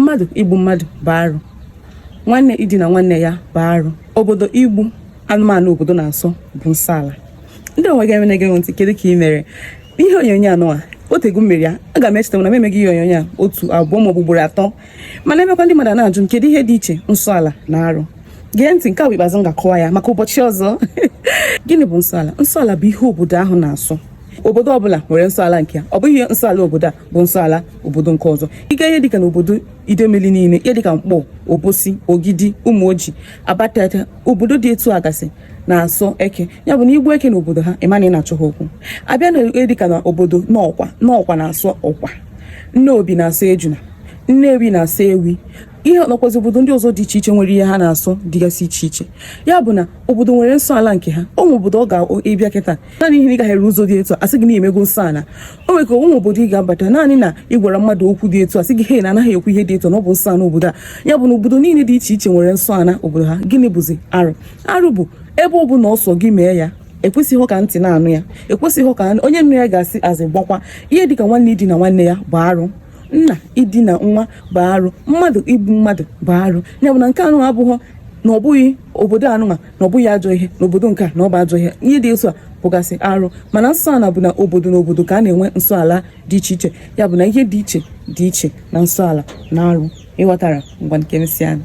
mmadụ igbu mmadụ bụ arụ, nwanne idina nwanne ya bụ arụ, obodo igbu anụmanụ obodo na-asọ bụ nsọ ala. Ndị ọwa ga-eme na-ege ntị, kedu ka ị mere ihe onyonyo anụwa otegu mmiri ya? Aga m echeta na m emeghị ihe onyonyo a otu abụọ ma ọ bụ ugboro atọ, mana emekwa ndị mmadụ na-ajụ m kedu ihe dị iche nsọ ala na arụ. Gee ntị, nke a bụ ikpeazụ m ga-akọwa ya maka ụbọchị ọzọ. Gịnị bụ nsọ ala? Nsọ ala bụ ihe obodo ahụ na-asọ. Obodo ọbụla nwere nsọ ala nke ya, ọ bụghị nsọ ala obodo a bụ nsọ ala obodo nke ọzọ. Ịga ihe dịka n'obodo Idemili niile, ihe dịka Mkpọ, Obosi, Ogidi, Ụmụoji, Abatete, obodo dị etu agasị na-asọ eke. Ya bụ na igbu eke n'obodo ha, ịma na ị na-achọ ha okwu. Abịa na ihe dịka na obodo Nọọkwa na-asọ ọkwa, Nneobi na-asọ ejuna, Nnewi na-asọ ewi. Ihe ọnọkwazi obodo ndị ọzọ dị iche iche nwere ihe ha na-asọ dịgasị iche iche. Ya bụ na obodo nwere nsọ ala nke ha. Ụmụ obodo ọ ga-ebịa kịta naanị ihe ị gaghịrị ụzọ dị etu a asị gị na imego nsọ ala. O nwere ka ụmụ obodo ị ga-abata naanị na ị gwara mmadụ okwu dị etu a sị gị he na anaghị ekwu ihe dị etu na ọ bụ nsọ ala obodo a. Ya bụ na obodo niile dị iche iche nwere nsọ ala obodo ha. Gịnị bụzi arụ? Arụ bụ ebe ọ bụ na ọsọ gị mee ya, ekwesịghị ka ntị na-anụ ya, ekwesịghị ka onye nnu ya ga-asị azị gbakwa. Ihe dịka nwanne idina nwanne ya bụ arụ, nna idina nwa bụ arụ, mmadụ igbu mmadụ bụ arụ. Ya bụ na nke anụ abụghị na ọ bụghị obodo anụma na ọ bụghị ajọ ihe, na obodo nke a na ọ bụ ajọ ihe. Ihe dị etu a bụgasị arụ, mana nsọ ala bụ na obodo na obodo ka a na-enwe nsọ ala dị iche iche. Ya bụ na ihe dị iche na nsọ ala na arụ. Ịghọtara? Ngwa nke nsị anyị.